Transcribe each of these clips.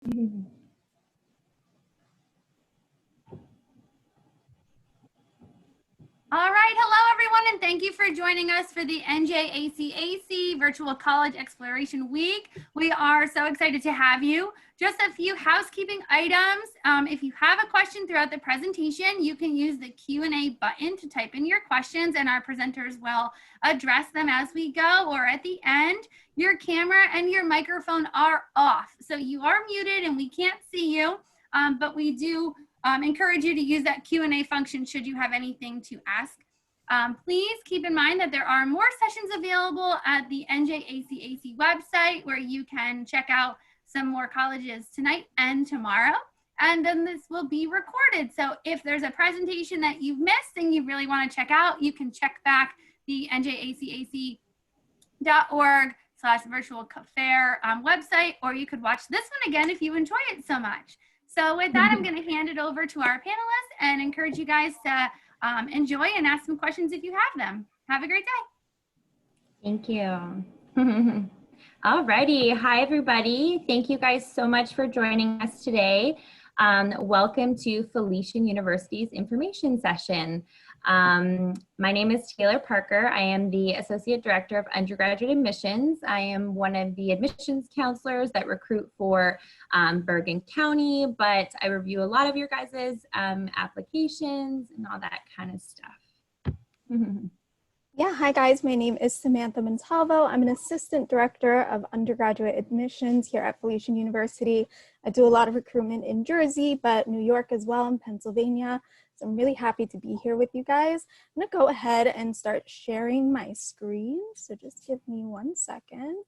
All right, hello everyone, and thank you for joining us for the NJACAC Virtual College Exploration Week. We are so excited to have you. Just a few housekeeping items. If you have a question throughout the presentation, you can use the Q&A button to type in your questions, and our presenters will address them as we go or at the end. Your camera and your microphone are off, so you are muted and we can't see you, but we do encourage you to use that Q&A function should you have anything to ask. Please keep in mind that there are more sessions available at the NJACAC website where you can check out some more colleges tonight and tomorrow. And then this will be recorded. So if there's a presentation that you've missed and you really want to check out, you can check back the njACAC.org/virtual-fair website, or you could watch this one again if you enjoy it so much. So with that, I'm going to hand it over to our panelists and encourage you guys to enjoy and ask some questions if you have them. Have a great day. Thank you. Alrighty. Hi, everybody. Thank you guys so much for joining us today. Welcome to Felician University's information session. My name is Taylor Parker. I am the Associate Director of Undergraduate Admissions. I am one of the admissions counselors that recruit for Bergen County, but I review a lot of your guys' applications and all that kind of stuff. Yeah, hi guys, my name is Samantha Montalvo. I'm an Assistant Director of Undergraduate Admissions here at Felician University. I do a lot of recruitment in Jersey, but New York as well, and Pennsylvania. So I'm really happy to be here with you guys. I'm gonna go ahead and start sharing my screen. So just give me 1 second.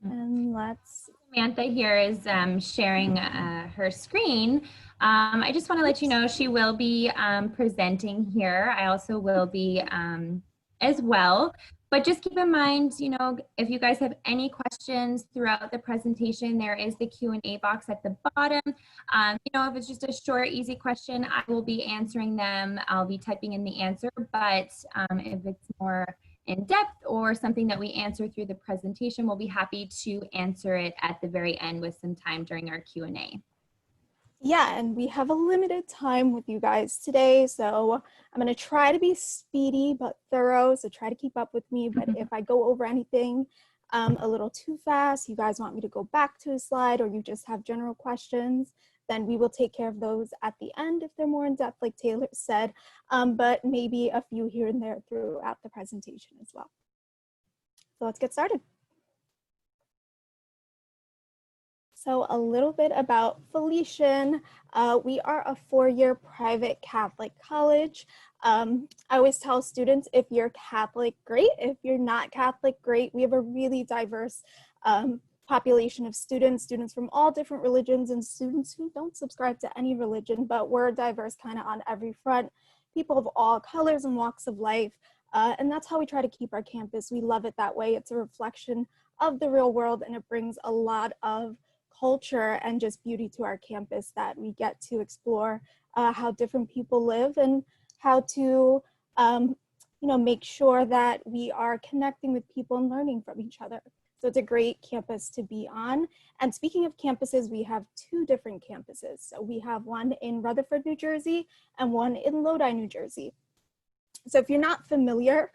And let's... Samantha here is sharing her screen. I just want to let you know she will be presenting here. I also will be as well. But just keep in mind, you know, if you guys have any questions throughout the presentation, there is the Q&A box at the bottom. You know, if it's just a short, easy question, I will be answering them. I'll be typing in the answer. But if it's more in depth or something that we answer through the presentation, we'll be happy to answer it at the very end with some time during our Q&A. Yeah, and we have a limited time with you guys today, so I'm going to try to be speedy but thorough, so try to keep up with me. But if I go over anything a little too fast, you guys want me to go back to a slide, or you just have general questions, then we will take care of those at the end if they're more in depth, like Taylor said, but maybe a few here and there throughout the presentation as well. So let's get started. So a little bit about Felician. We are a four-year private Catholic college. I always tell students, if you're Catholic, great. If you're not Catholic, great. We have a really diverse population of students from all different religions, and students who don't subscribe to any religion, but we're diverse kind of on every front. People of all colors and walks of life. And that's how we try to keep our campus. We love it that way. It's a reflection of the real world, and it brings a lot of culture and just beauty to our campus that we get to explore how different people live and how to you know, make sure that we are connecting with people and learning from each other. So it's a great campus to be on. And speaking of campuses, we have two different campuses. So we have one in Rutherford, New Jersey, and one in Lodi, New Jersey. So if you're not familiar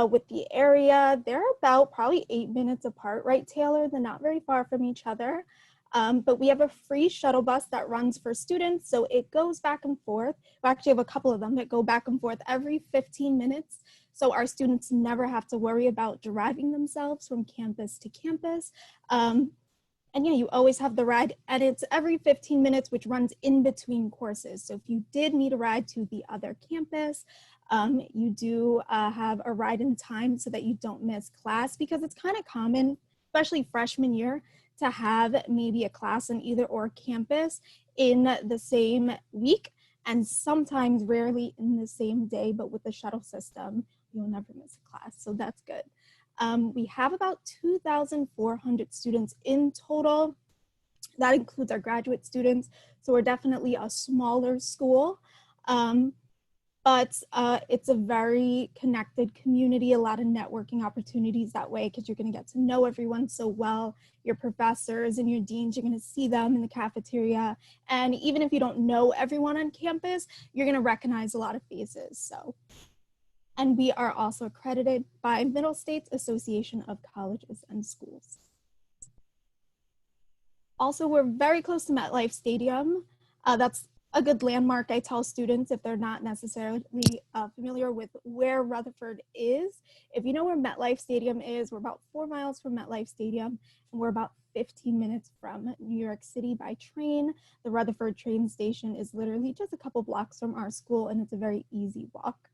with the area, they're about probably 8 minutes apart, right, Taylor? They're not very far from each other. But we have a free shuttle bus that runs for students, so it goes back and forth. We actually have a couple of them that go back and forth every 15 minutes, so our students never have to worry about driving themselves from campus to campus. And yeah, you always have the ride, and it's every 15 minutes, which runs in between courses. So if you did need a ride to the other campus, you do have a ride in time so that you don't miss class, because it's kind of common, especially freshman year, to have maybe a class on either or campus in the same week, and sometimes rarely in the same day, but with the shuttle system, you'll never miss a class, so that's good. We have about 2,400 students in total. That includes our graduate students, so we're definitely a smaller school. but it's a very connected community, a lot of networking opportunities that way because you're going to get to know everyone so well. Your professors and your deans, you're going to see them in the cafeteria. And even if you don't know everyone on campus, you're going to recognize a lot of faces. So, and we are also accredited by Middle States Association of Colleges and Schools. Also, we're very close to MetLife Stadium. That's a good landmark. I tell students if they're not necessarily familiar with where Rutherford is. If you know where MetLife Stadium is, we're about 4 miles from MetLife Stadium, and we're about 15 minutes from New York City by train. The Rutherford train station is literally just a couple blocks from our school, and it's a very easy walk.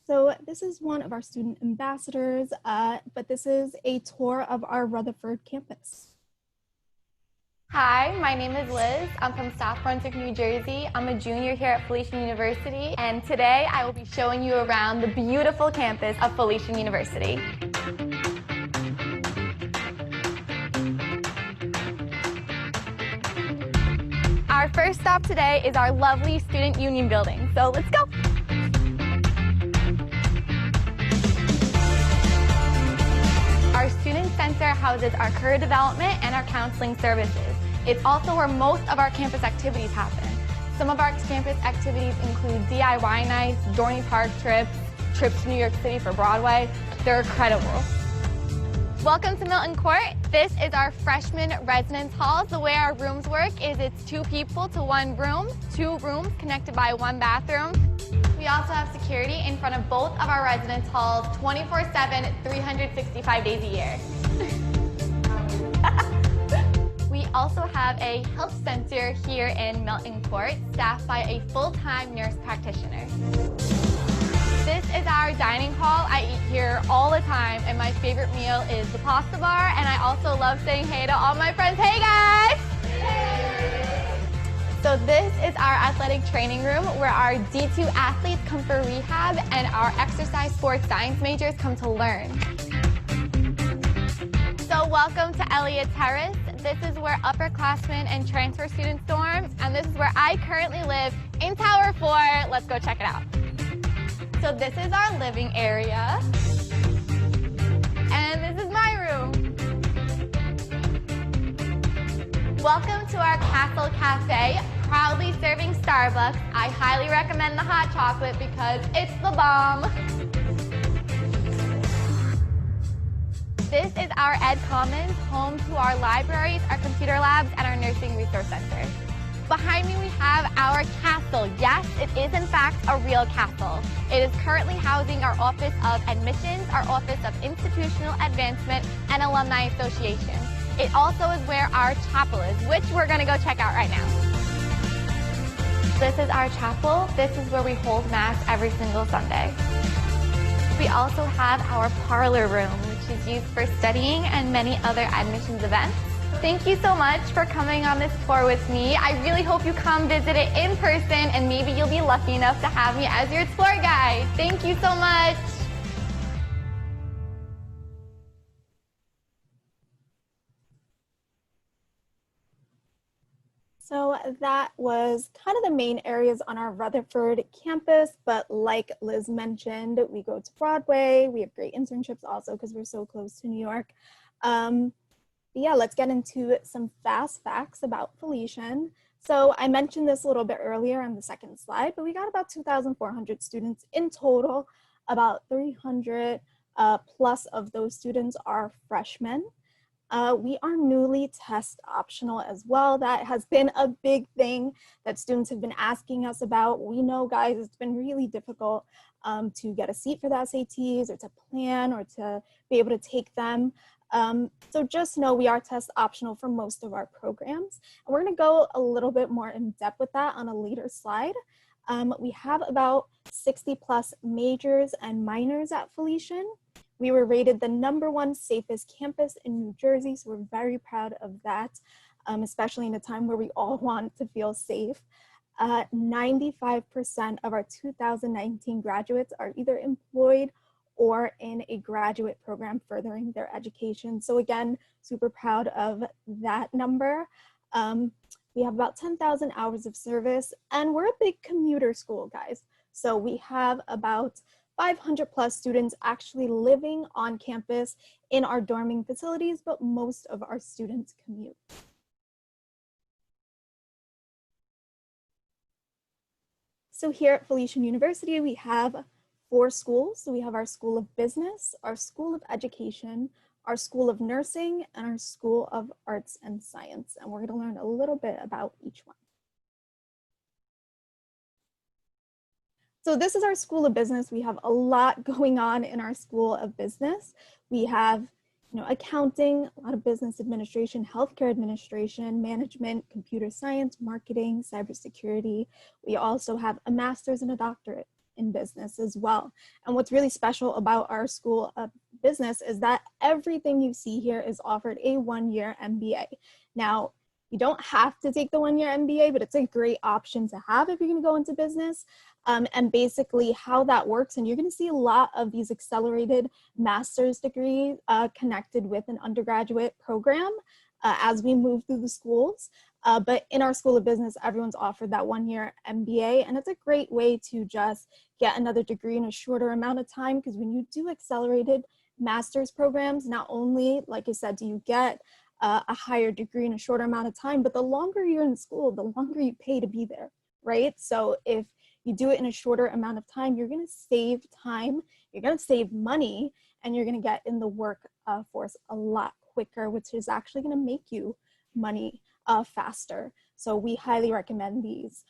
So this is one of our student ambassadors, but this is a tour of our Rutherford campus. Hi, my name is Liz. I'm from South Brunswick, New Jersey. I'm a junior here at Felician University, and today I will be showing you around the beautiful campus of Felician University. Our first stop today is our lovely Student Union building, so let's go. Our Student Center houses our career development and our counseling services. It's also where most of our campus activities happen. Some of our campus activities include DIY nights, Dorney Park trips, trips to New York City for Broadway. They're incredible. Welcome to Milton Court. This is our freshman residence hall. The way our rooms work is it's 2 people to 1 room, 2 rooms connected by 1 bathroom. We also have security in front of both of our residence halls 24/7, 365 days a year. We also have a health center here in Milton Court, staffed by a full-time nurse practitioner. This is our dining hall. I eat here all the time, and my favorite meal is the pasta bar, and I also love saying hey to all my friends. Hey guys! So this is our athletic training room where our D2 athletes come for rehab and our exercise sports science majors come to learn. So welcome to Elliott Terrace. This is where upperclassmen and transfer students dorm, and this is where I currently live in Tower 4. Let's go check it out. So this is our living area, and this is my room. Welcome to our Castle Cafe, proudly serving Starbucks. I highly recommend the hot chocolate because it's the bomb. This is our Ed Commons, home to our libraries, our computer labs, and our nursing resource center. Behind me we have our castle. Yes, it is in fact a real castle. It is currently housing our Office of Admissions, our Office of Institutional Advancement, and Alumni Association. It also is where our chapel is, which we're going to go check out right now. This is our chapel. This is where we hold Mass every single Sunday. We also have our parlor room, which is used for studying and many other admissions events. Thank you so much for coming on this tour with me. I really hope you come visit it in person, and maybe you'll be lucky enough to have me as your tour guide. Thank you so much. So that was kind of the main areas on our Rutherford campus, but like Liz mentioned, we go to Broadway. We have great internships also because we're so close to New York. Yeah, let's get into some fast facts about Felician. So I mentioned this a little bit earlier on the second slide, but we got about 2,400 students in total. About 300 plus of those students are freshmen. We are newly test optional as well. That has been a big thing that students have been asking us about. We know, guys, it's been really difficult to get a seat for the SATs or to plan or to be able to take them. So just know we are test optional for most of our programs. And we're gonna go a little bit more in depth with that on a later slide. We have about 60 plus majors and minors at Felician. We were rated the #1 safest campus in New Jersey, so we're very proud of that, especially in a time where we all want to feel safe. 95% of our 2019 graduates are either employed or in a graduate program furthering their education. So again, super proud of that number. We have about 10,000 hours of service, and we're a big commuter school, guys. So we have about 500 plus students actually living on campus in our dorming facilities, but most of our students commute. So here at Felician University, we have 4 schools. So we have our School of Business, our School of Education, our School of Nursing, and our School of Arts and Science. And we're going to learn a little bit about each one. So this is our School of Business. We have a lot going on in our School of Business. We have, accounting, a lot of business administration, healthcare administration, management, computer science, marketing, cybersecurity. We also have a master's and a doctorate in business as well. And what's really special about our School of Business is that everything you see here is offered a 1-year MBA. Now, you don't have to take the 1-year MBA, but it's a great option to have if you're going to go into business. And basically how that works, and you're going to see a lot of these accelerated master's degrees connected with an undergraduate program as we move through the schools. But in our School of Business, everyone's offered that 1-year MBA, and it's a great way to just get another degree in a shorter amount of time, because when you do accelerated master's programs, not only, like I said, do you get a higher degree in a shorter amount of time, but the longer you're in school, the longer you pay to be there, right? So if you do it in a shorter amount of time, you're going to save time, you're going to save money, and you're going to get in the workforce a lot quicker, which is actually going to make you money faster. So we highly recommend these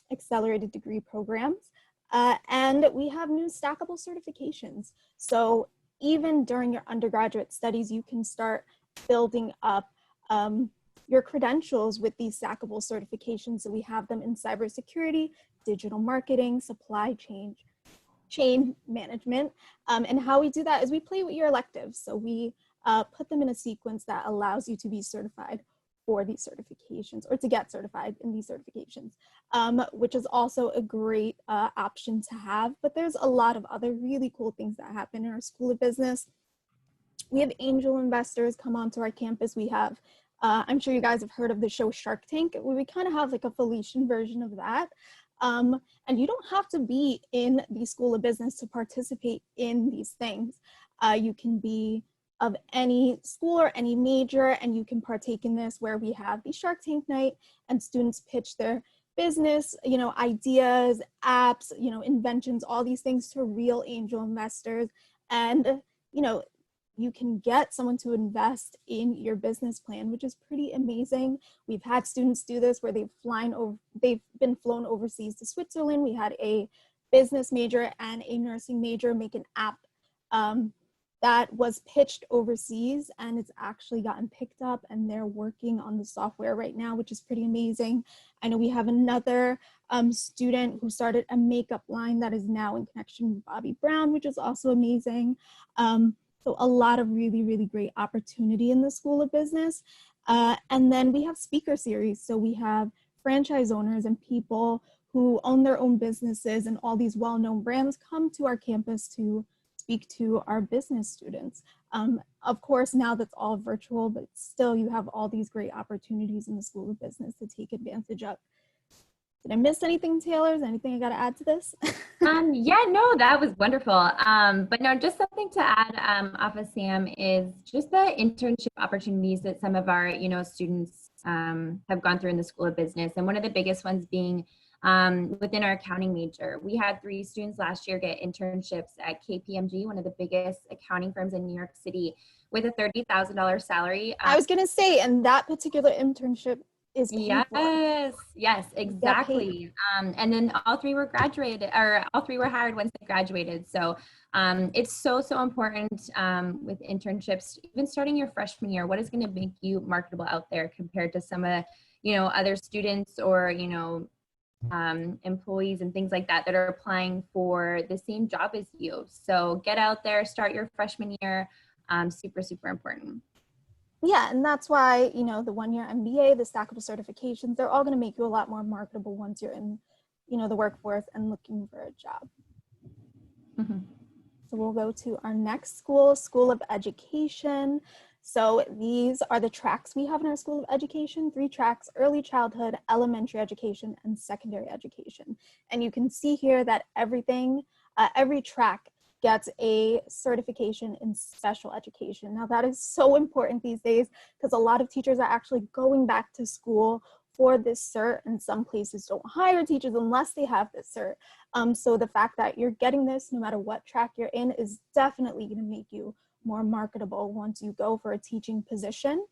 accelerated degree programs. And we have new stackable certifications. So even during your undergraduate studies, you can start building up your credentials with these stackable certifications. So we have them in cybersecurity, digital marketing, supply chain management. And how we do that is we play with your electives. So we put them in a sequence that allows you to be certified for these certifications, or to get certified in these certifications, which is also a great option to have. But there's a lot of other really cool things that happen in our School of Business. We have angel investors come onto our campus. We have, I'm sure you guys have heard of the show Shark Tank. We kind of have like a Felician version of that. And you don't have to be in the School of Business to participate in these things. You can be of any school or any major, and you can partake in this, where we have the Shark Tank night and students pitch their business, ideas, apps, inventions, all these things to real angel investors. And, you can get someone to invest in your business plan, which is pretty amazing. We've had students do this where they've been flown overseas to Switzerland. We had a business major and a nursing major make an app that was pitched overseas, and it's actually gotten picked up, and they're working on the software right now, which is pretty amazing. I know we have another student who started a makeup line that is now in connection with Bobbi Brown, which is also amazing. So a lot of really, really great opportunity in the School of Business. And then we have speaker series. So we have franchise owners and people who own their own businesses, and all these well-known brands come to our campus to speak to our business students. Of course, now that's all virtual, but still you have all these great opportunities in the School of Business to take advantage of. Did I miss anything, Taylor? Is there anything I got to add to this? Yeah, no, that was wonderful. But no, just something to add off of Sam is just the internship opportunities that some of our, students have gone through in the School of Business. And one of the biggest ones being within our accounting major. We had 3 students last year get internships at KPMG, one of the biggest accounting firms in New York City, with a $30,000 salary. I was going to say, and that particular internship is paid for. Yes, exactly. And then all 3 were graduated, or all 3 were hired once they graduated. So it's so important with internships, even starting your freshman year. What is going to make you marketable out there compared to some of, other students or, employees and things like that are applying for the same job as you. So get out there, start your freshman year. Super, super important. Yeah, and that's why, the 1-year MBA, the stackable certifications, they're all going to make you a lot more marketable once you're in, the workforce and looking for a job. Mm-hmm. So we'll go to our next school, School of Education. So these are the tracks we have in our School of Education, 3 tracks: early childhood, elementary education, and secondary education. And you can see here that every track gets a certification in special education. Now that is so important these days because a lot of teachers are actually going back to school for this cert, and some places don't hire teachers unless they have this cert. So the fact that you're getting this no matter what track you're in is definitely going to make you more marketable once you go for a teaching position.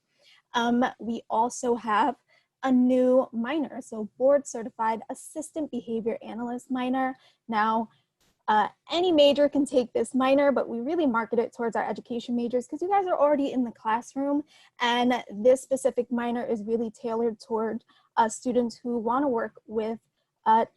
We also have a new minor, so board certified assistant behavior analyst minor. Now, any major can take this minor, but we really market it towards our education majors because you guys are already in the classroom, and this specific minor is really tailored toward students who want to work with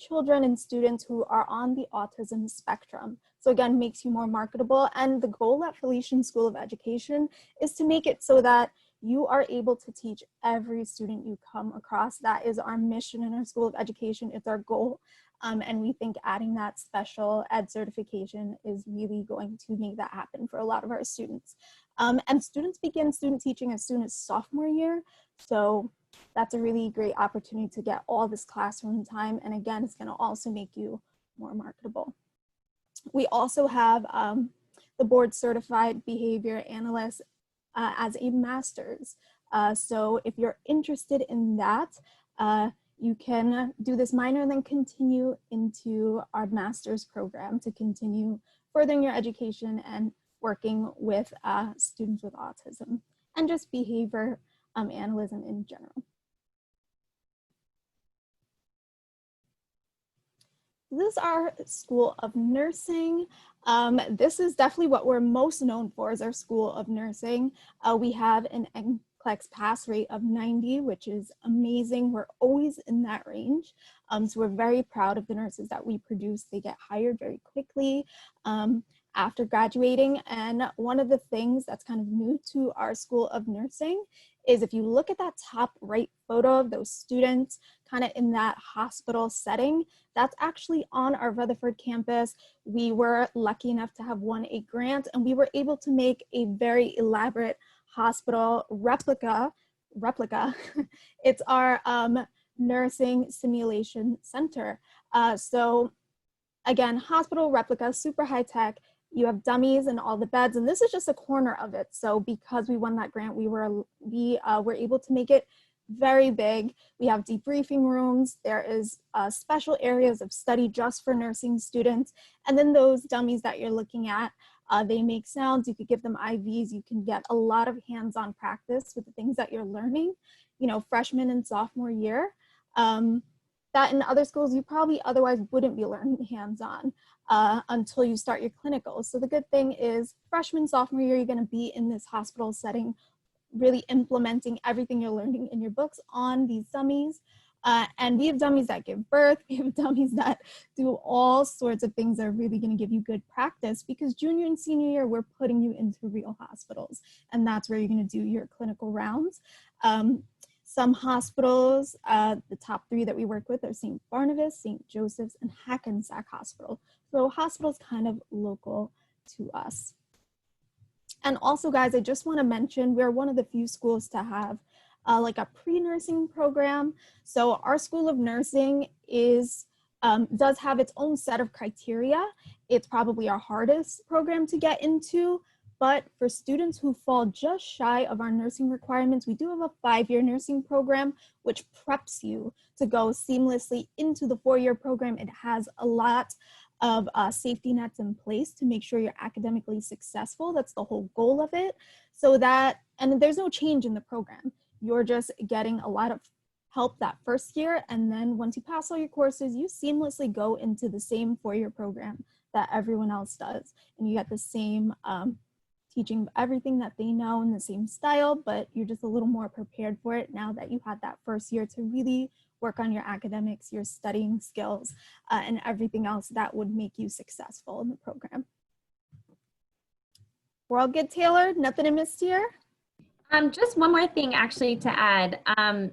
children and students who are on the autism spectrum. So again, makes you more marketable. And the goal at Felician School of Education is to make it so that you are able to teach every student you come across. That is our mission in our School of Education. It's our goal. And we think adding that special ed certification is really going to make that happen for a lot of our students. And students begin student teaching as soon as sophomore year. So that's a really great opportunity to get all this classroom time. And again, it's going to also make you more marketable. We also have the board certified behavior analyst as a master's. So if you're interested in that, you can do this minor and then continue into our master's program to continue furthering your education and working with students with autism and just behavior analysis in general. This is our School of Nursing. This is definitely what we're most known for, is our School of Nursing. We have an NCLEX pass rate of 90, which is amazing. We're always in that range. So we're very proud of the nurses that we produce. They get hired very quickly after graduating. And one of the things that's kind of new to our School of Nursing is if you look at that top right photo of those students kind of in that hospital setting, that's actually on our Rutherford campus. We were lucky enough to have won a grant, and we were able to make a very elaborate hospital replica. It's our nursing simulation center. So again, hospital replica, super high tech. You have dummies and all the beds, and this is just a corner of it. So because we won that grant, we were able to make it very big. We have debriefing rooms. There is special areas of study just for nursing students. And then those dummies that you're looking at, they make sounds. You could give them IVs. You can get a lot of hands-on practice with the things that you're learning, you know, freshman and sophomore year. That in other schools, you probably otherwise wouldn't be learning hands-on until you start your clinicals. So the good thing is freshman, sophomore year, you're gonna be in this hospital setting, really implementing everything you're learning in your books on these dummies. And we have dummies that give birth. We have dummies that do all sorts of things that are really gonna give you good practice, because junior and senior year, we're putting you into real hospitals. And that's where you're gonna do your clinical rounds. Some hospitals, the top 3 that we work with are St. Barnabas, St. Joseph's, and Hackensack Hospital. So hospitals kind of local to us. And also, guys, I just want to mention, we're one of the few schools to have like a pre-nursing program. So our School of Nursing does have its own set of criteria. It's probably our hardest program to get into. But for students who fall just shy of our nursing requirements, we do have a 5-year nursing program, which preps you to go seamlessly into the 4-year program. It has a lot of safety nets in place to make sure you're academically successful. That's the whole goal of it. So that, and there's no change in the program. You're just getting a lot of help that first year. And then once you pass all your courses, you seamlessly go into the same 4-year program that everyone else does. And you get the same teaching everything that they know in the same style, but you're just a little more prepared for it now that you had that first year to really work on your academics, your studying skills, and everything else that would make you successful in the program. We're all good, Taylor? Nothing to miss here? Just one more thing actually to add.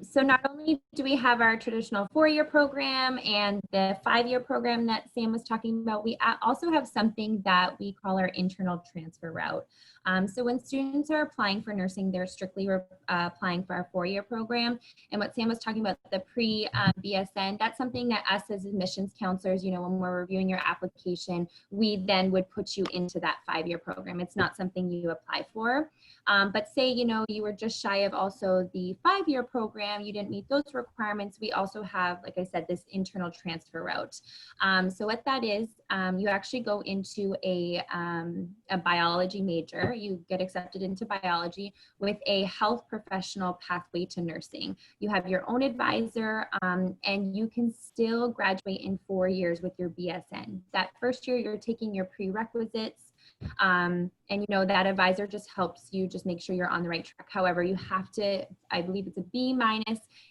So not only do we have our traditional 4-year program and the 5-year program that Sam was talking about, we also have something that we call our internal transfer route. So when students are applying for nursing, they're strictly applying for our 4-year program. And what Sam was talking about, the pre-BSN, that's something that us as admissions counselors, you know, when we're reviewing your application, we then would put you into that 5-year program. It's not something you apply for. But say, you know, you were just shy of also the 5-year program, you didn't meet those requirements, we also have, like I said, this internal transfer route. So what that is, you actually go into a biology major, you get accepted into biology with a health professional pathway to nursing. You have your own advisor, and you can still graduate in 4 years with your BSN. That first year, you're taking your prerequisites, and you know, that advisor just helps you just make sure you're on the right track. However, you have to, I believe it's a B-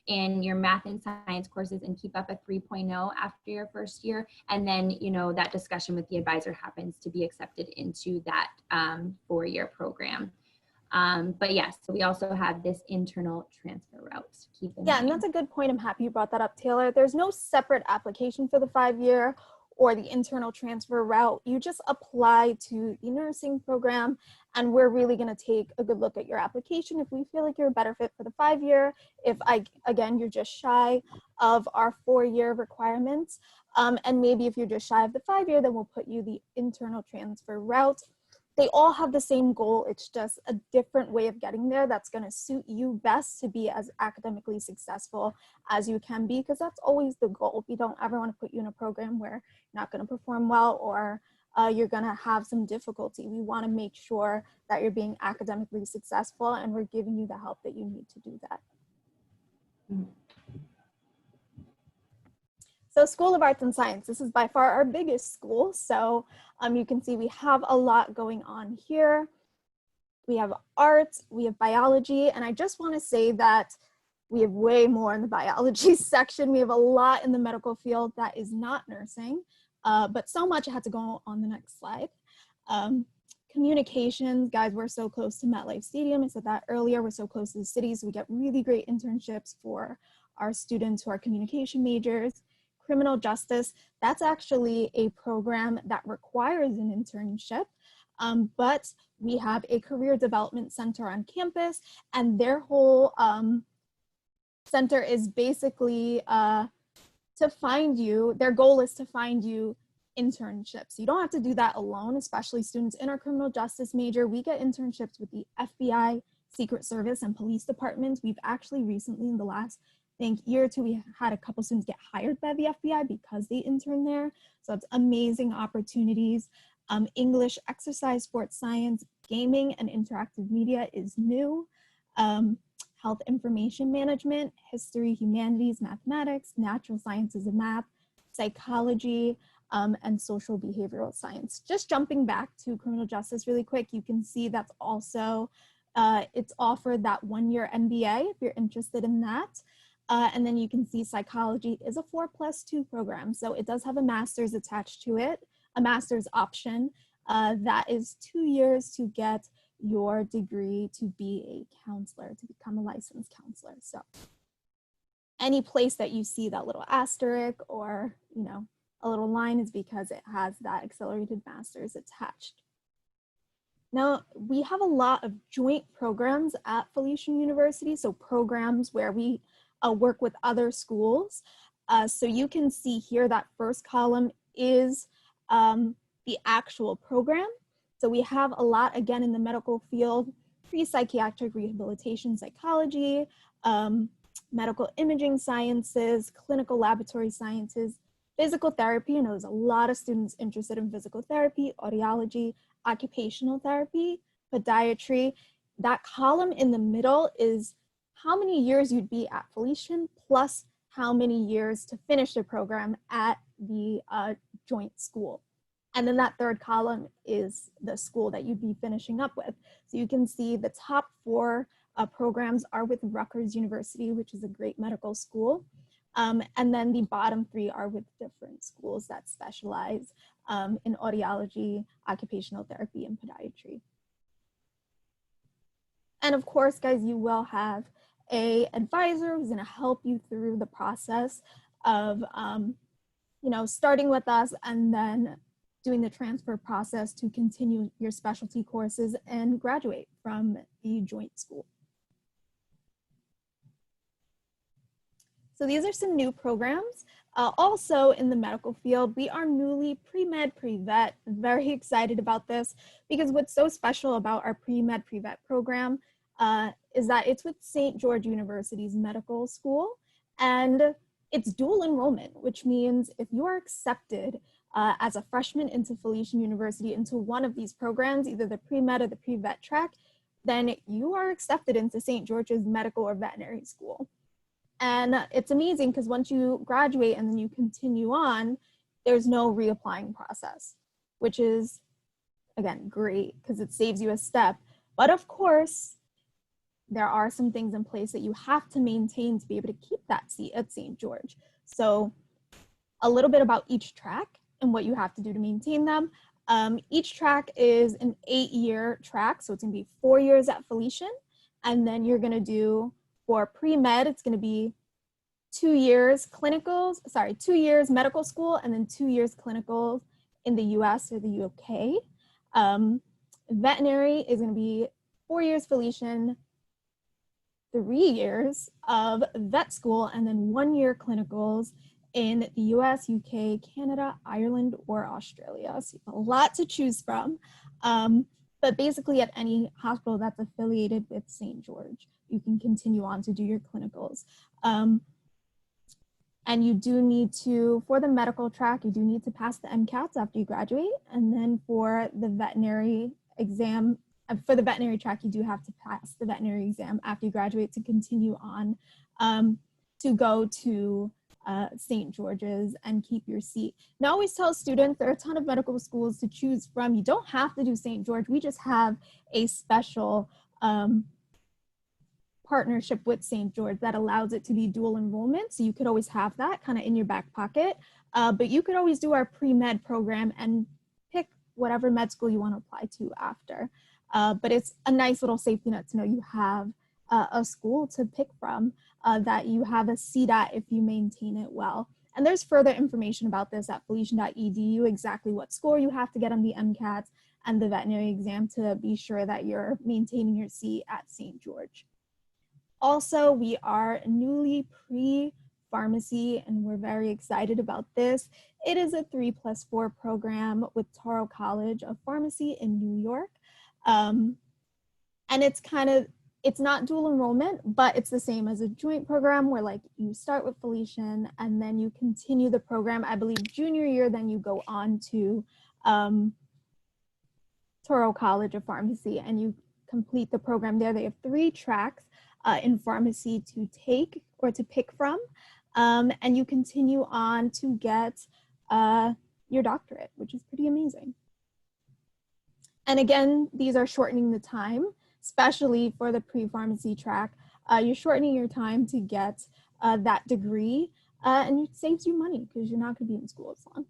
in your math and science courses and keep up a 3.0 after your first year. And then, you know, that discussion with the advisor happens to be accepted into that 4-year program. But yes, so we also have this internal transfer route. Keep in mind. And that's a good point. I'm happy you brought that up, Taylor. There's no separate application for the 5-year or the internal transfer route. You just apply to the nursing program, and we're really going to take a good look at your application. If we feel like you're a better fit for the 5-year, if again, you're just shy of our 4-year requirements, and maybe if you're just shy of the 5-year, then we'll put you the internal transfer route. They all have the same goal. It's just a different way of getting there that's going to suit you best to be as academically successful as you can be, because that's always the goal. We don't ever want to put you in a program where you're not going to perform well or you're going to have some difficulty. We want to make sure that you're being academically successful, and we're giving you the help that you need to do that. So School of Arts and Science, this is by far our biggest school. So you can see we have a lot going on here. We have arts, we have biology, and I just want to say that we have way more in the biology section. We have a lot in the medical field that is not nursing, but so much I had to go on the next slide. Communications, guys, we're so close to MetLife Stadium. I said that earlier, we're so close to the city, so we get really great internships for our students who are communication majors. Criminal justice, that's actually a program that requires an internship, but we have a career development center on campus, and their whole center is basically to find you, their goal is to find you internships. You don't have to do that alone, especially students in our criminal justice major. We get internships with the FBI, Secret Service, and police departments. We've actually recently, in the last year or two, we had a couple students get hired by the FBI because they interned there. So it's amazing opportunities. English, exercise, sports science, gaming, and interactive media is new. Health information management, history, humanities, mathematics, natural sciences and math, psychology, and social behavioral science. Just jumping back to criminal justice really quick, you can see that's also, it's offered that 1-year MBA if you're interested in that. And then you can see psychology is a 4+2 program. So it does have a master's attached to it, a master's option. That is 2 years to get your degree to be a counselor, to become a licensed counselor. So any place that you see that little asterisk or, you know, a little line is because it has that accelerated master's attached. Now, we have a lot of joint programs at Felician University. So programs where we work with other schools. So you can see here that first column is the actual program. So we have a lot, again, in the medical field, pre-psychiatric rehabilitation psychology, medical imaging sciences, clinical laboratory sciences, physical therapy. You know, there's a lot of students interested in physical therapy, audiology, occupational therapy, podiatry. That column in the middle is how many years you'd be at Felician plus how many years to finish the program at the joint school. And then that third column is the school that you'd be finishing up with. So you can see the top 4 programs are with Rutgers University, which is a great medical school. And then the bottom 3 are with different schools that specialize in audiology, occupational therapy, and podiatry. And of course, guys, you will have an advisor who's gonna help you through the process of, you know, starting with us and then doing the transfer process to continue your specialty courses and graduate from the joint school. So these are some new programs. Also in the medical field, we are newly pre-med, pre-vet. Very excited about this because what's so special about our pre-med, pre-vet program is that it's with St. George University's medical school, and it's dual enrollment, which means if you are accepted as a freshman into Felician University into one of these programs, either the pre-med or the pre-vet track, then you are accepted into St. George's medical or veterinary school. And it's amazing because once you graduate and then you continue on, there's no reapplying process, which is, again, great because it saves you a step. But of course, there are some things in place that you have to maintain to be able to keep that seat at St. George. So a little bit about each track and what you have to do to maintain them. Each track is an 8-year track. So it's gonna be 4 years at Felician. And then you're gonna do, for pre-med, it's gonna be 2 years clinicals, 2 years medical school, and then 2 years clinicals in the US or the UK. Veterinary is gonna be 4 years Felician, 3 years of vet school, and then 1 year clinicals in the US, UK, Canada, Ireland, or Australia. So a lot to choose from. But basically at any hospital that's affiliated with St. George, you can continue on to do your clinicals. And you do need to, for the medical track, you do need to pass the MCATs after you graduate. And then for the veterinary exam, for the veterinary track, you do have to pass the veterinary exam after you graduate to continue on to go to St. George's and keep your seat. Now, I always tell students there are a ton of medical schools to choose from. You don't have to do St. George. We just have a special partnership with St. George that allows it to be dual enrollment. So you could always have that kind of in your back pocket. But you could always do our pre-med program and pick whatever med school you want to apply to after. But it's a nice little safety net to know you have a school to pick from that you have a seat at if you maintain it well. And there's further information about this at felician.edu, exactly what score you have to get on the MCATs and the veterinary exam to be sure that you're maintaining your seat at St. George. Also, we are newly pre-pharmacy, and we're very excited about this. It is a 3+4 program with Touro College of Pharmacy in New York. And it's not dual enrollment, but it's the same as a joint program where like you start with Felician and then you continue the program. I believe junior year, then you go on to Touro College of Pharmacy and you complete the program there. They have 3 tracks in pharmacy to take or to pick from, and you continue on to get your doctorate, which is pretty amazing. And again, these are shortening the time, especially for the pre-pharmacy track. You're shortening your time to get that degree, and it saves you money because you're not going to be in school as long.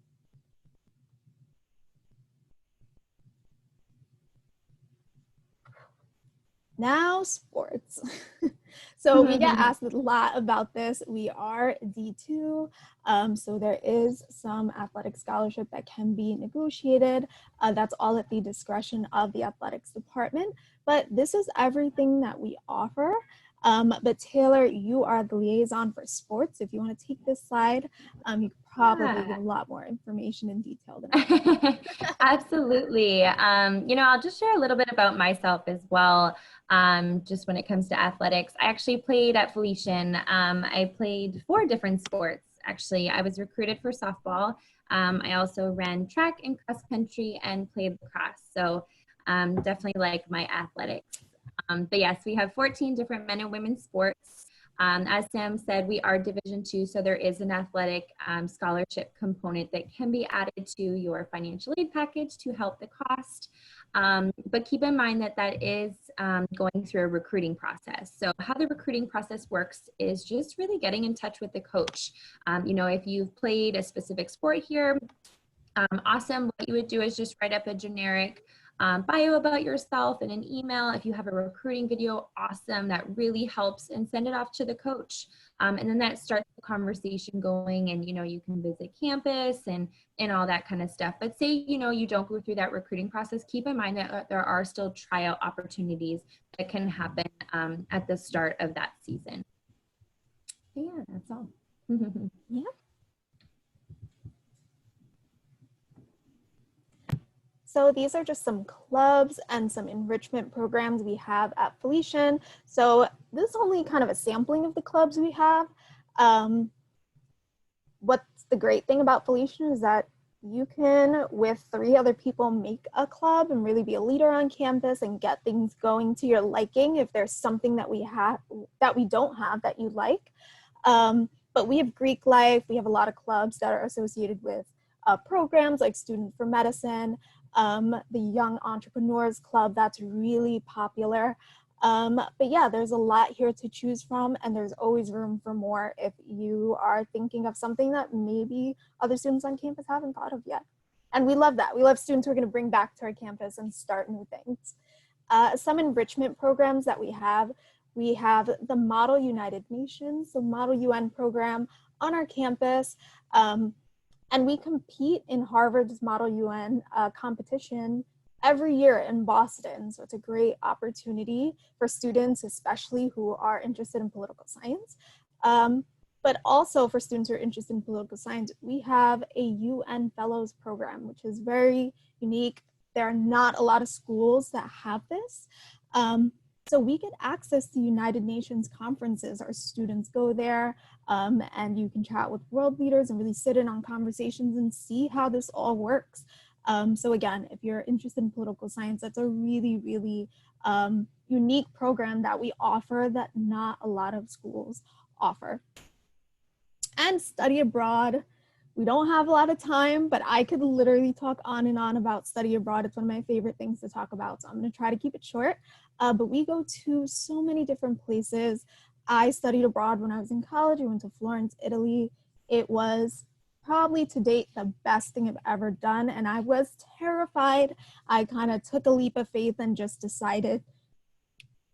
Now, sports. So we get asked a lot about this. We are D2, so there is some athletic scholarship that can be negotiated. That's all at the discretion of the athletics department, but this is everything that we offer. But Taylor, you are the liaison for sports. If you want to take this slide, you could probably get a lot more information in detail than I. Absolutely. You know, I'll just share a little bit about myself as well. Just when it comes to athletics, I actually played at Felician. I played 4 different sports. Actually, I was recruited for softball. I also ran track and cross country and played lacrosse. So definitely like my athletics. But yes, we have 14 different men and women sports. As Sam said, we are Division II, so there is an athletic scholarship component that can be added to your financial aid package to help the cost. But keep in mind that that is going through a recruiting process. So how the recruiting process works is just really getting in touch with the coach. You know, if you've played a specific sport here, awesome. What you would do is just write up a generic bio about yourself in an email. If you have a recruiting video, awesome. That really helps, and send it off to the coach. And then that starts the conversation going, and, you can visit campus and all that kind of stuff. But say, you don't go through that recruiting process, keep in mind that there are still tryout opportunities that can happen at the start of that season. So yeah, that's all. Yeah. So these are just some clubs and some enrichment programs we have at Felician. So this is only kind of a sampling of the clubs we have. What's the great thing about Felician is that you can, with 3 other people, make a club and really be a leader on campus and get things going to your liking if there's something that we don't have that you like. But we have Greek life. We have a lot of clubs that are associated with programs like Student for Medicine, the Young Entrepreneurs Club, that's really popular. But yeah, there's a lot here to choose from, and there's always room for more if you are thinking of something that maybe other students on campus haven't thought of yet. And we love that. We love students who are going to bring back to our campus and start new things. Some enrichment programs that we have the Model United Nations, the Model UN program on our campus. And we compete in Harvard's Model UN competition every year in Boston. So it's a great opportunity for students, especially who are interested in political science. But also for students who are interested in political science, we have a UN Fellows program, which is very unique. There are not a lot of schools that have this. So we get access to United Nations conferences. Our students go there and you can chat with world leaders and really sit in on conversations and see how this all works. So again, if you're interested in political science, that's a really, really unique program that we offer that not a lot of schools offer. And study abroad. We don't have a lot of time, but I could literally talk on and on about study abroad. It's one of my favorite things to talk about, so I'm going to try to keep it short. But we go to so many different places. I studied abroad when I was in college. I went to Florence, Italy. It was probably to date the best thing I've ever done, and I was terrified. I kind of took a leap of faith and just decided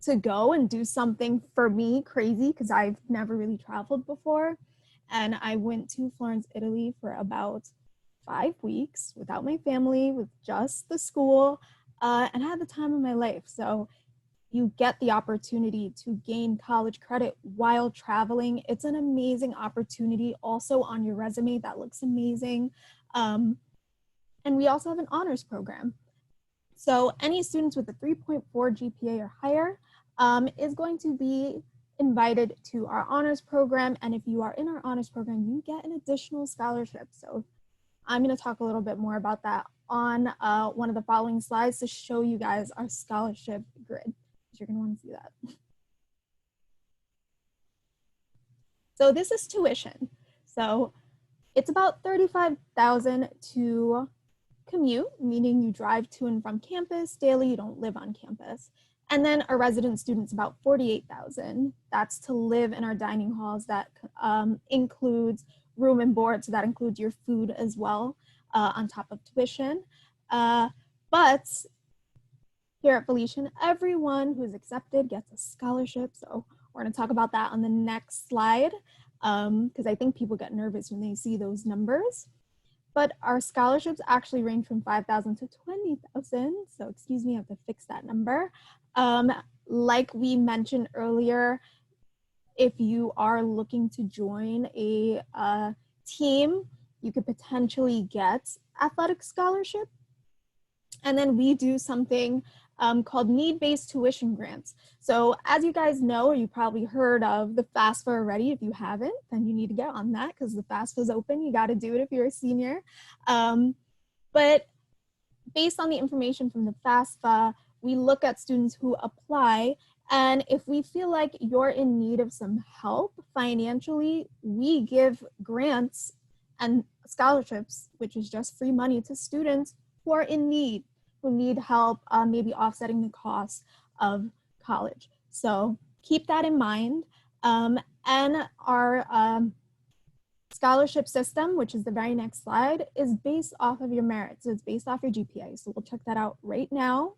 to go and do something for me crazy because I've never really traveled before. And I went to Florence, Italy for about 5 weeks without my family, with just the school, and I had the time of my life. So you get the opportunity to gain college credit while traveling. It's an amazing opportunity also on your resume. That looks amazing. And we also have an honors program. So any students with a 3.4 GPA or higher is going to be invited to our honors program. And if you are in our honors program, you get an additional scholarship. So I'm going to talk a little bit more about that on one of the following slides to show you guys our scholarship grid. You're going to want to see that. So this is tuition. So it's about $35,000 to commute, meaning you drive to and from campus daily, you don't live on campus. And then our resident students about $48,000. That's to live in our dining halls. That includes room and board, so that includes your food as well on top of tuition. But here at Felician, everyone who's accepted gets a scholarship. So we're going to talk about that on the next slide because I think people get nervous when they see those numbers. But our scholarships actually range from $5,000 to $20,000. So excuse me, I have to fix that number. Like we mentioned earlier, if you are looking to join a team, you could potentially get athletic scholarship. And then we do something called need-based tuition grants. So as you guys know, or you probably heard of the FAFSA already. If you haven't, then you need to get on that because the FAFSA is open. You got to do it if you're a senior. But based on the information from the FAFSA, we look at students who apply, and if we feel like you're in need of some help financially, we give grants and scholarships, which is just free money to students who are in need, who need help maybe offsetting the cost of college. So keep that in mind. And our scholarship system, which is the very next slide, is based off of your merit. So it's based off your GPA. So we'll check that out right now.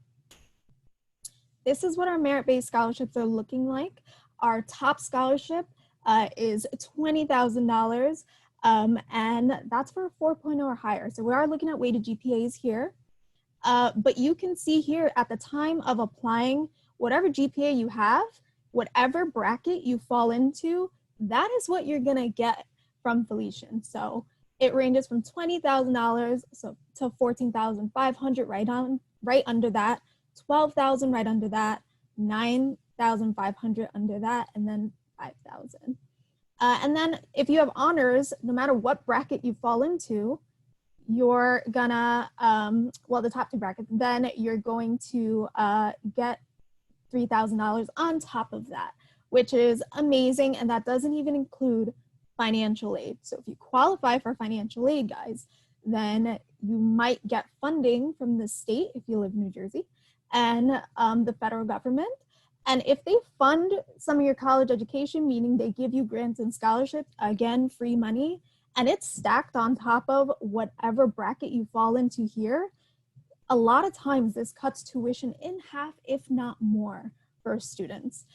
This is what our merit-based scholarships are looking like. Our top scholarship is $20,000, and that's for a 4.0 or higher. So we are looking at weighted GPAs here. But you can see here at the time of applying, whatever GPA you have, whatever bracket you fall into, that is what you're gonna get from Felician. So it ranges from $20,000 to $14,500 right under that, $12,000 right under that, $9,500 under that, and then $5,000. And then if you have honors, no matter what bracket you fall into, you're gonna, well, the top two brackets, then you're going to get $3,000 on top of that, which is amazing. And that doesn't even include financial aid. So if you qualify for financial aid, guys, then you might get funding from the state if you live in New Jersey and the federal government. And if they fund some of your college education, meaning they give you grants and scholarships, again, free money, and it's stacked on top of whatever bracket you fall into here, a lot of times this cuts tuition in half, if not more, for students.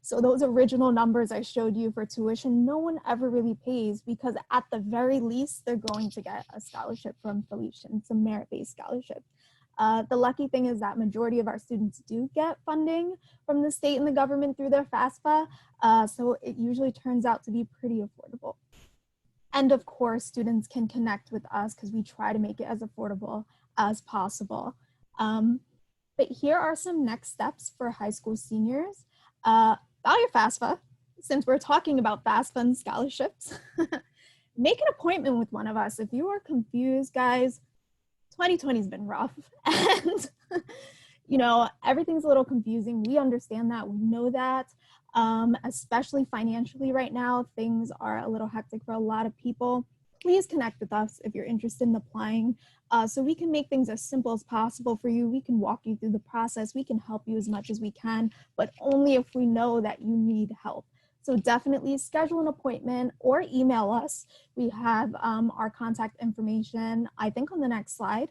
So those original numbers I showed you for tuition, no one ever really pays, because at the very least, they're going to get a scholarship from Felician, some merit-based scholarship. The lucky thing is that majority of our students do get funding from the state and the government through their FAFSA, so it usually turns out to be pretty affordable. And of course, students can connect with us because we try to make it as affordable as possible. But here are some next steps for high school seniors. About your FAFSA, since we're talking about FAFSA and scholarships, make an appointment with one of us. If you are confused, guys, 2020 has been rough, and you know, everything's a little confusing. We understand that, we know that. Especially financially right now, things are a little hectic for a lot of people. Please connect with us if you're interested in applying, so we can make things as simple as possible for you. We can walk you through the process. We can help you as much as we can, but only if we know that you need help. So definitely schedule an appointment or email us. We have our contact information, I think, on the next slide.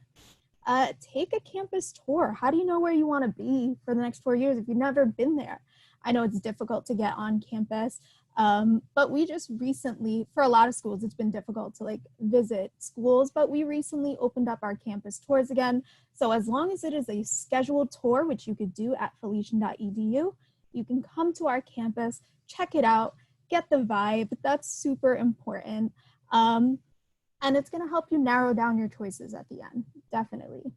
Take a campus tour. How do you know where you want to be for the next 4 years if you've never been there? I know it's difficult to get on campus, but we just recently, for a lot of schools, it's been difficult to like visit schools, but we recently opened up our campus tours again. So as long as it is a scheduled tour, which you could do at felician.edu, you can come to our campus, check it out, get the vibe. That's super important. And it's gonna help you narrow down your choices at the end, definitely.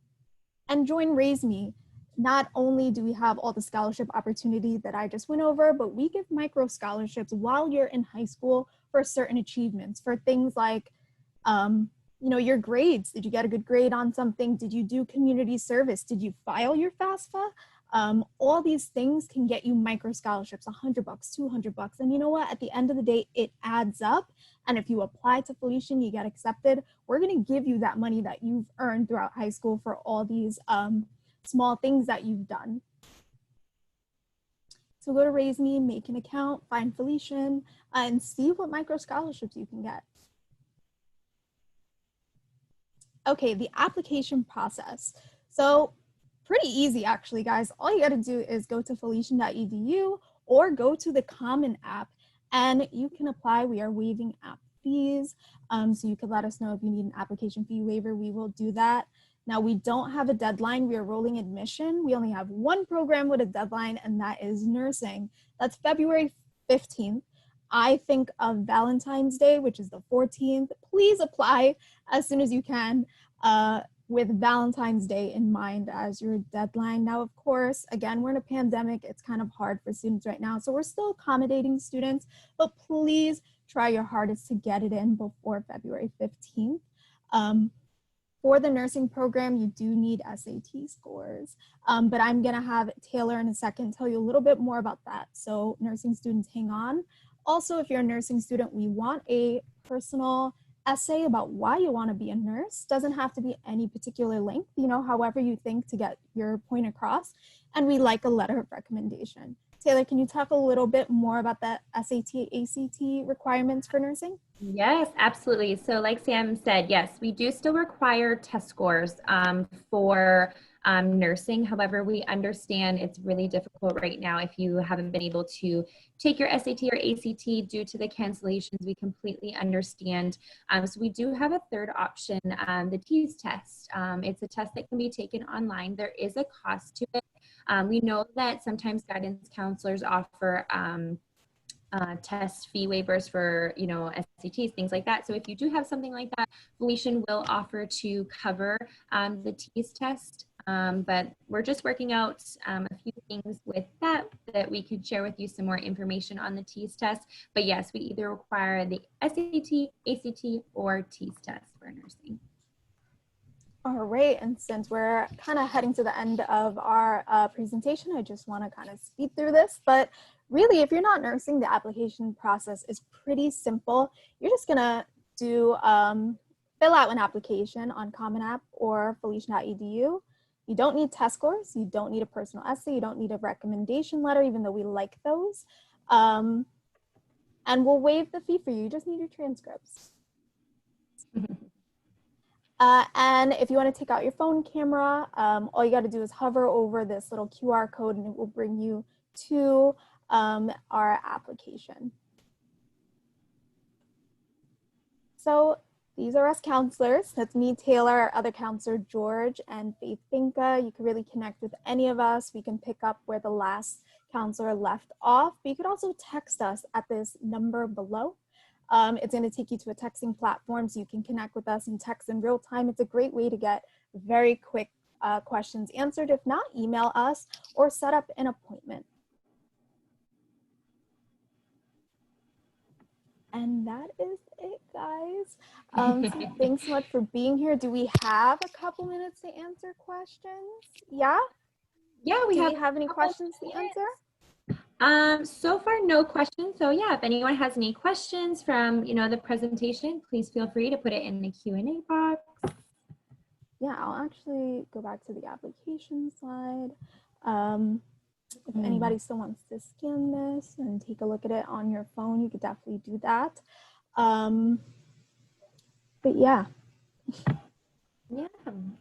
And join Raise Me. Not only do we have all the scholarship opportunity that I just went over, but we give micro scholarships while you're in high school for certain achievements, for things like, you know, your grades. Did you get a good grade on something? Did you do community service? Did you file your FAFSA? All these things can get you micro scholarships, $100, $200. And you know what? At the end of the day, it adds up. And if you apply to Felician, you get accepted, we're going to give you that money that you've earned throughout high school for all these small things that you've done. So go to Raise Me, make an account, find Felician, and see what micro scholarships you can get. Okay, the application process. So pretty easy, actually, guys. All you got to do is go to felician.edu or go to the Common app, and you can apply. We are waiving app fees, so you could let us know if you need an application fee waiver. We will do that. Now, we don't have a deadline. We are rolling admission. We only have one program with a deadline, and that is nursing. That's February 15th. I think of Valentine's Day, which is the 14th. Please apply as soon as you can with Valentine's Day in mind as your deadline. Now, of course, again, we're in a pandemic. It's kind of hard for students right now, so we're still accommodating students, but please try your hardest to get it in before February 15th. For the nursing program, you do need SAT scores, but I'm gonna have Taylor in a second tell you a little bit more about that. So nursing students, hang on. Also, if you're a nursing student, we want a personal essay about why you wanna be a nurse. Doesn't have to be any particular length, you know, however you think to get your point across. And we like a letter of recommendation. Taylor, can you talk a little bit more about the SAT, ACT requirements for nursing? Yes, absolutely. So like Sam said, yes, we do still require test scores for nursing. However, we understand it's really difficult right now if you haven't been able to take your SAT or ACT due to the cancellations. We completely understand. So we do have a third option, the TEAS test. It's a test that can be taken online. There is a cost to it. We know that sometimes guidance counselors offer test fee waivers for, you know, SATs, things like that. So if you do have something like that, Felician will offer to cover the TEAS test. But we're just working out a few things with that we could share with you some more information on the TEAS test. But yes, we either require the SAT, ACT, or TEAS test for nursing. All right, and since we're kind of heading to the end of our presentation, I just want to kind of speed through this. But really, if you're not nursing, the application process is pretty simple. You're just gonna do fill out an application on Common App or Felician.edu. You don't need test scores. You don't need a personal essay. You don't need a recommendation letter, even though we like those. And we'll waive the fee for you. You just need your transcripts. And if you want to take out your phone camera, all you got to do is hover over this little QR code and it will bring you to our application. So these are us counselors. That's me, Taylor, our other counselor, George, and Faith Binka. You can really connect with any of us. We can pick up where the last counselor left off. But you could also text us at this number below. It's going to take you to a texting platform so you can connect with us and text in real time. It's a great way to get very quick questions answered. If not, email us or set up an appointment. And that is it, guys. So thanks so much for being here. Do we have a couple minutes to answer questions? Yeah? Yeah, Do we have any questions to answer? So far, no questions. So yeah, if anyone has any questions from, you know, the presentation, please feel free to put it in the Q&A box. Yeah, I'll actually go back to the application slide. If anybody still wants to scan this and take a look at it on your phone, you could definitely do that. But yeah. Yeah,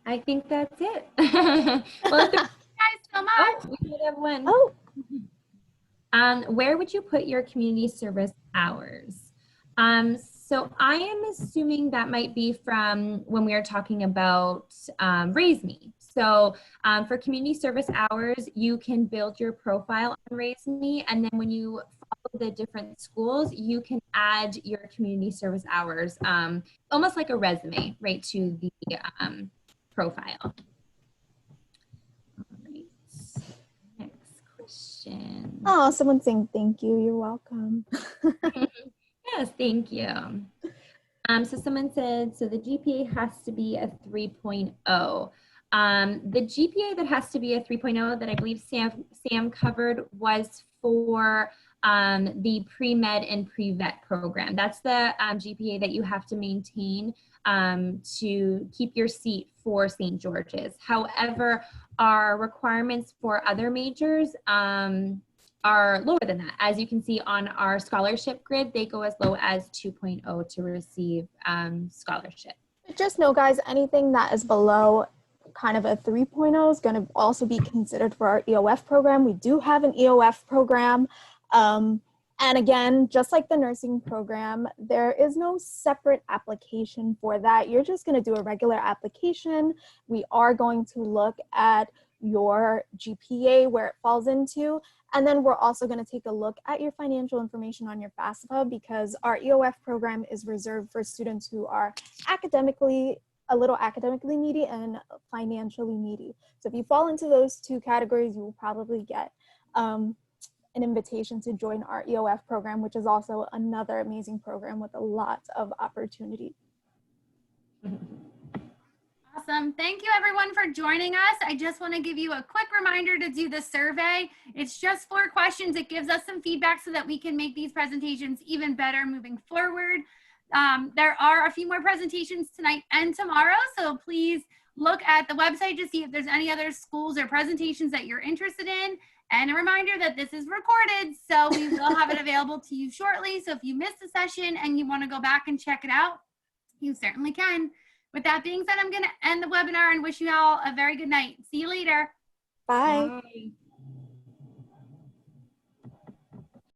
I think that's it. Well, Thank you guys so much. oh, we did have one. Oh, Where would you put your community service hours? So I am assuming that might be from when we are talking about Raise Me. So for community service hours, you can build your profile on Raise Me, and then when you follow the different schools, you can add your community service hours, almost like a resume, right, to the profile. All right. Next question. oh, someone's saying thank you. You're welcome. Yes, thank you. So someone said, so the GPA has to be a 3.0. The GPA that has to be a 3.0 that I believe Sam covered was for the pre-med and pre-vet program. That's the GPA that you have to maintain to keep your seat for St. George's. However, our requirements for other majors are lower than that. As you can see on our scholarship grid, they go as low as 2.0 to receive scholarship. Just know, guys, anything that is below kind of a 3.0 is going to also be considered for our EOF program. We do have an EOF program. And again, just like the nursing program, there is no separate application for that. You're just going to do a regular application. We are going to look at your GPA, where it falls into, and then we're also going to take a look at your financial information on your FAFSA, because our EOF program is reserved for students who are a little academically needy and financially needy. So if you fall into those two categories, you will probably get an invitation to join our EOF program, which is also another amazing program with a lot of opportunity. Awesome. Thank you everyone for joining us. I just want to give you a quick reminder to do the survey. It's just 4 questions. It gives us some feedback so that we can make these presentations even better moving forward. There are a few more presentations tonight and tomorrow, so please look at the website to see if there's any other schools or presentations that you're interested in. And a reminder that this is recorded, so we will have it available to you shortly. So if you missed the session and you want to go back and check it out, you certainly can. With that being said, I'm going to end the webinar and wish you all a very good night. See you later. Bye. Bye.